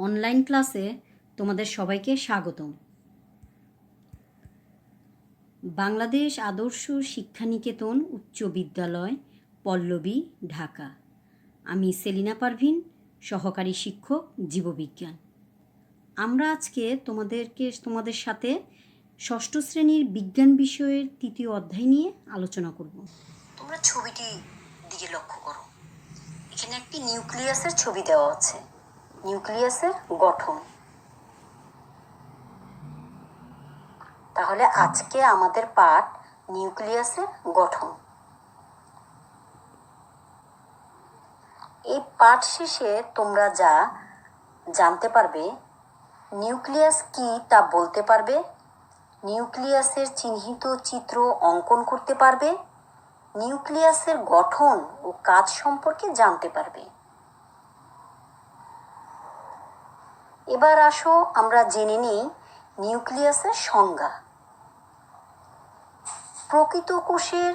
Online ক্লাসে তোমাদের সবাইকে স্বাগতম। বাংলাদেশ আদর্শ শিক্ষানিকেতন উচ্চ বিদ্যালয়, পল্লবী, ঢাকা। আমি সেলিনা পারভিন, সহকারী শিক্ষক, জীববিজ্ঞান। আমরা আজকে তোমাদের সাথে ষষ্ঠ শ্রেণীর বিজ্ঞান বিষয়ের তৃতীয় অধ্যায় নিয়ে আলোচনা করব। তোমরা ছবিটি দিকে লক্ষ্য করো। এখানে একটি নিউক্লিয়াসের ছবি দেওয়া আছে। নিউক্লিয়াসের গঠন। তাহলে আজকে আমাদের পাঠ নিউক্লিয়াসের গঠন। এই পাঠ শেষে তোমরা যা জানতে পারবে, নিউক্লিয়াস কি তা বলতে পারবে, নিউক্লিয়াসের চিহ্নিত চিত্র অঙ্কন করতে পারবে, নিউক্লিয়াসের গঠন ও কাজ সম্পর্কে জানতে পারবে। এবার আসো আমরা জেনে নিই নিউক্লিয়াসের সংজ্ঞা। প্রকৃত কোষের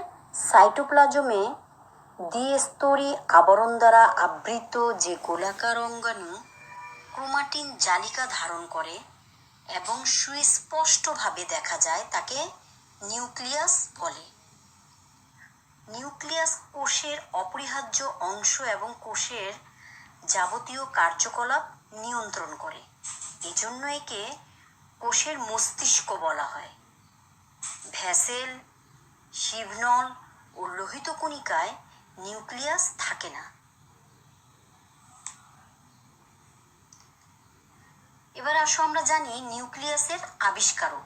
সাইটোপ্লাজমে দ্বিস্তরী আবরণ দ্বারা আবৃত যে গোলাকার অঙ্গাণু ক্রোমাটিন জালিকা ধারণ করে এবং সুস্পষ্টভাবে দেখা যায় তাকে নিউক্লিয়াস বলে। নিউক্লিয়াস কোষের অপরিহার্য অংশ এবং কোষের যাবতীয় কার্যকলাপ নিয়ন্ত্রণ করে। এজন্য একে কোষের মস্তিষ্ক বলা হয়। ভ্যাসেল, শিবনল ও লোহিত কণিকায় নিউক্লিয়াস থাকে না। এবার আসো আমরা জানি নিউক্লিয়াসের আবিষ্কারক।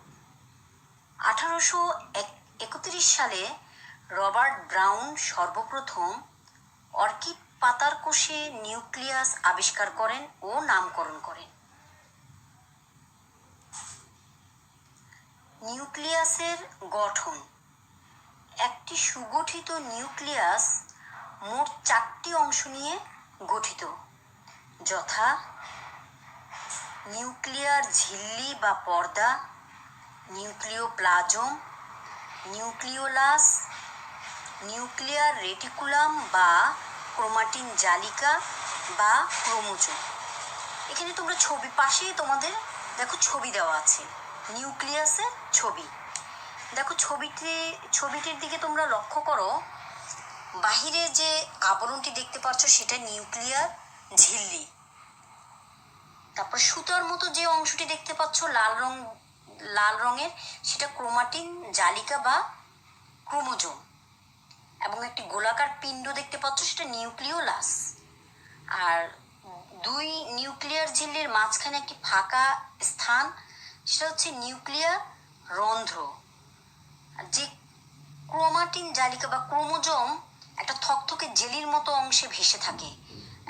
1831 সালে রবার্ট ব্রাউন সর্বপ্রথম অর্কিড পাতার কোষে নিউক্লিয়াস আবিষ্কার করেন ও নামকরণ করেন। নিউক্লিয়াসের গঠন। একটি সুগঠিত নিউক্লিয়াস মোট 4টি অংশ নিয়ে গঠিত, যথা নিউক্লিয়ার ঝিল্লি বা পর্দা, নিউক্লিওপ্লাজম, নিউক্লিওলাস, নিউক্লিয়ার রেটিকুলাম বা ক্রোমাটিন জালিকা বা ক্রোমোজোম। এখানে তোমরা ছবি পাশেই তোমাদের দেখো ছবি দেওয়া আছে, নিউক্লিয়াসের ছবি। দেখো ছবিটির দিকে তোমরা লক্ষ্য করো। বাহিরে যে আবরণটি দেখতে পাচ্ছ সেটা নিউক্লিয়ার ঝিল্লি। তারপর সুতার মতো যে অংশটি দেখতে পাচ্ছ লাল রঙের, সেটা ক্রোমাটিন জালিকা বা ক্রোমোজোম। এবং একটি গোলাকার পিণ্ড দেখতে পাচ্ছ, সেটা নিউক্লিওলাস। আর দুই নিউক্লিয়ার ঝিল্লির মাঝখানে একটি ফাঁকা স্থান, সেটা হচ্ছে নিউক্লিয়ার রন্ধ্র। যে ক্রোমাটিন জালিকা বা ক্রোমোজোম একটা থকথকে জেলির মতো অংশে ভেসে থাকে,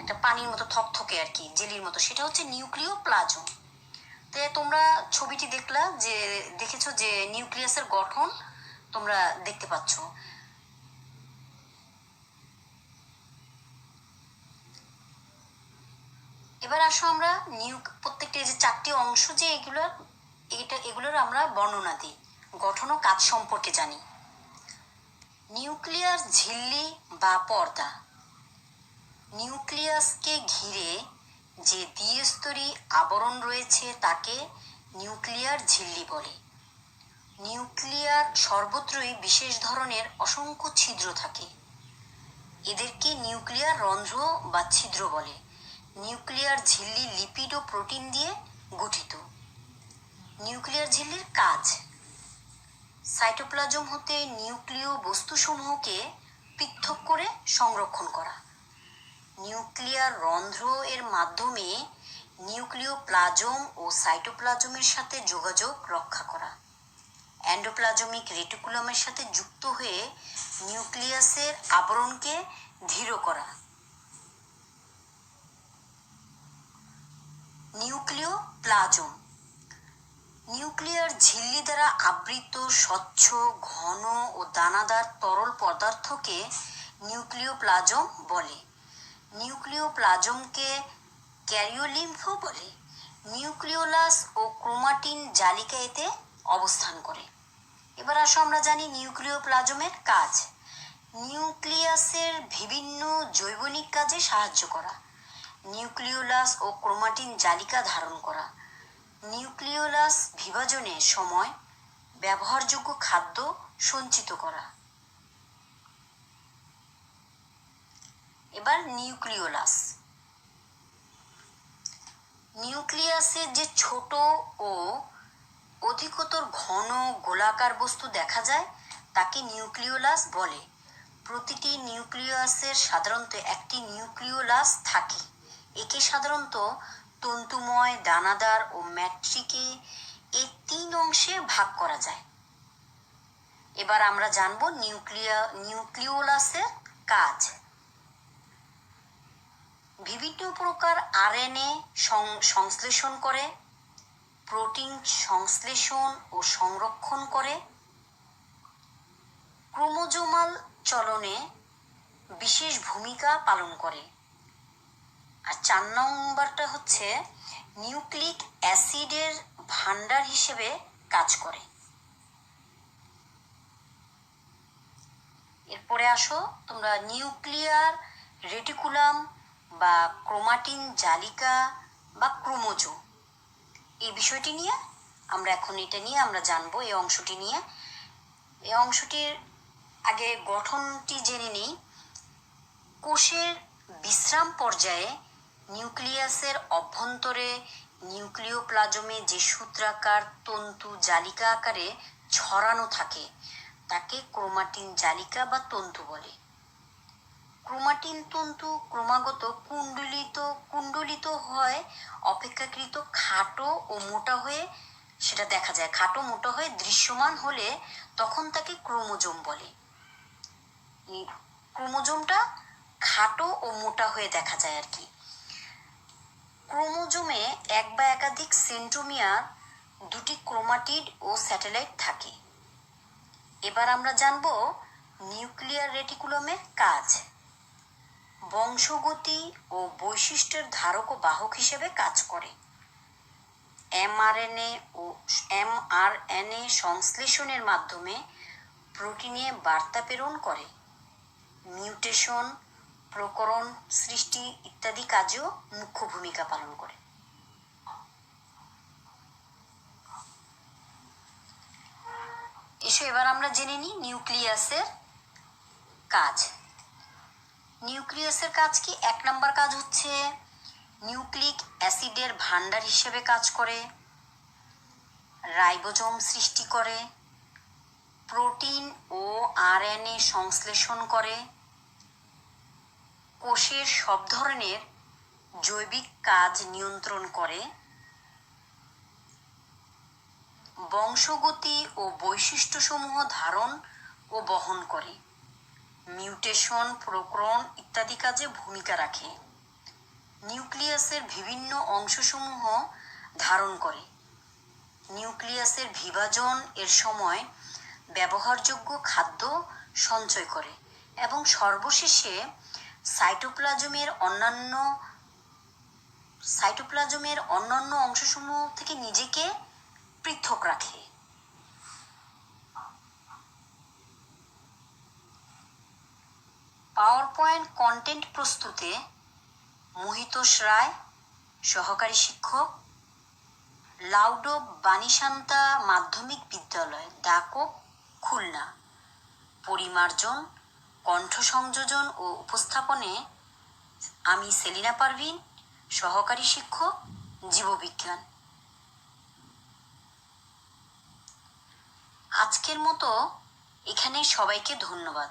একটা পানির মতো থকথকে আর কি, জেলির মতো, সেটা হচ্ছে নিউক্লিওপ্লাজম। তো তোমরা ছবিটি দেখেছো যে নিউক্লিয়াসের গঠন তোমরা দেখতে পাচ্ছ। এবার আসো আমরা প্রত্যেকটা যে 4টি অংশ যে এগুলোর আমরা বর্ণনা দিই, গঠন ও কাজ সম্পর্কে জানি। নিউক্লিয়ার ঝিল্লি বা পর্দা। নিউক্লিয়াসকে ঘিরে যে দ্বিস্তরী আবরণ রয়েছে তাকে নিউক্লিয়ার ঝিল্লি বলে। নিউক্লিয়ার সর্বত্রই বিশেষ ধরনের অসংখ্য ছিদ্র থাকে। এদেরকে নিউক্লিয়ার রন্ধ্র বা ছিদ্র বলে। নিউক্লিয়ার ঝিল্লি লিপিড ও প্রোটিন দিয়ে গঠিত। নিউক্লিয়ার ঝিল্লির কাজ। সাইটোপ্লাজম হতে নিউক্লিয় বস্তুসমূহকে পৃথক করে সংরক্ষণ করা। নিউক্লিয়ার রন্ধ্র এর মাধ্যমে নিউক্লিওপ্লাজম ও সাইটোপ্লাজমের সাথে যোগাযোগ রক্ষা করা। এন্ডোপ্লাজমিক রেটিকুলামের সাথে যুক্ত হয়ে নিউক্লিয়াসের আবরণকে দৃঢ় করা। নিউক্লিওপ্লাজম। নিউক্লিয়ার ঝিল্লি দ্বারা আবৃত স্বচ্ছ, ঘন ও দানাদার তরল পদার্থকে নিউক্লিওপ্লাজম বলে। নিউক্লিওপ্লাজমকে ক্যারিওলিম্ফ বলে। নিউক্লিওলাস ও ক্রোমাটিন জালিকা এতে অবস্থান করে। এবার আসো আমরা জানি নিউক্লিওপ্লাজমের কাজ। নিউক্লিয়াসের বিভিন্ন জৈবনিক কাজে সাহায্য করা। নিউক্লিওলাস ও ক্রোমাটিন জালিকা ধারণ করা। নিউক্লিওলাস বিভাজনের সময় ব্যবহারযোগ্য খাদ্য সঞ্চিত করা। এবার নিউক্লিওলাস। নিউক্লিয়াসের যে ছোট ও অধিকতর ঘন গোলাকার বস্তু দেখা যায় তাকে নিউক্লিওলাস বলে। প্রতিটি নিউক্লিয়াসের সাধারণত একটি নিউক্লিওলাস থাকে। একে সাধারণত তন্তুময়, দানাদার ও ম্যাট্রিকে এই 3 অংশে ভাগ করা যায়। এবার আমরা জানব নিউক্লিওলাসের কাজ। বিভিন্ন প্রকার আরএনএ সংশ্লেষণ করে, প্রোটিন সংশ্লেষণ ও সংরক্ষণ করে, ক্রোমোজোমাল চলনে বিশেষ ভূমিকা পালন করে। আর 4 নম্বরটা হচ্ছে নিউক্লিক অ্যাসিডের ভাণ্ডার হিসেবে কাজ করে। এরপরে আসো তোমরা নিউক্লিয়ার রেটিকুলাম বা ক্রোমাটিন জালিকা বা ক্রোমোজোম, এই বিষয়টি নিয়ে আমরা এখন আমরা জানবো। এই অংশটি নিয়ে, এই অংশটির আগে গঠনটি জেনে নিই। কোষের বিশ্রাম পর্যায়ে নিউক্লিয়াসের অভ্যন্তরে নিউক্লিওপ্লাজমে যে সূত্রাকার তন্তু জালিকা আকারে ছড়ানো থাকে তাকে ক্রোমাটিন জালিকা বা তন্তু বলে। ক্রোমাটিন তন্তু ক্রমাগত কুণ্ডলিত হয়, অপেক্ষাকৃত খাটো ও মোটা হয়ে সেটা দেখা যায়। খাটো মোটা হয়ে দৃশ্যমান হলে তখন তাকে ক্রোমোজোম বলে। ক্রোমোজোমটা খাটো ও মোটা হয়ে দেখা যায় আর কি। ক্রোমোজোমে এক বা একাধিক সেন্ট্রোমিয়ার, 2টি ক্রোমাটিড ও স্যাটেলাইট থাকে। এবার আমরা জানব নিউক্লিয়ার রেটিকুলামের কাজ। বংশগতি ও বৈশিষ্ট্যের ধারক ও বাহক হিসেবে কাজ করে। এমআরএনএ সংশ্লেষণের মাধ্যমে প্রোটিনে বার্তা প্রেরণ করে। মিউটেশন, প্রকরণ সৃষ্টি ইত্যাদি কাজেও মুখ্য ভূমিকা পালন করে। এসো এবার আমরা জেনে নিই নিউক্লিয়াসের কাজ। নিউক্লিয়াসের কাজ কি? 1 নম্বর কাজ হচ্ছে নিউক্লিক অ্যাসিডের ভাণ্ডার হিসেবে কাজ করে, রাইবোজোম সৃষ্টি করে, প্রোটিন ও আরএনএ সংশ্লেষণ করে, কোষের সব ধরনের জৈবিক কাজ নিয়ন্ত্রণ করে, বংশগতি ও বৈশিষ্ট্যসমূহ ধারণ ও বহন করে, মিউটেশন, প্রকরণ ইত্যাদি কাজে ভূমিকা রাখে। নিউক্লিয়াসের বিভিন্ন অংশসমূহ ধারণ করে। নিউক্লিয়াসের বিভাজন এর সময় ব্যবহারযোগ্য খাদ্য সঞ্চয় করে এবং সর্বশেষে সাইটোপ্লাজমের অন্যান্য অংশসমূহ থেকে নিজেকে পৃথক রাখে। পাওয়ার পয়েন্ট কন্টেন্ট প্রস্তুতে মোহিতোষ রায়, সহকারী শিক্ষক, লাউডো বাণীশান্তা মাধ্যমিক বিদ্যালয়, ডাকক, খুলনা। পরিমার্জন, কণ্ঠ সংযোজন ও উপস্থাপনে আমি সেলিনা পারভিন, সহকারী শিক্ষক, জীববিজ্ঞান। আজকের মতো এখানে সবাইকে ধন্যবাদ।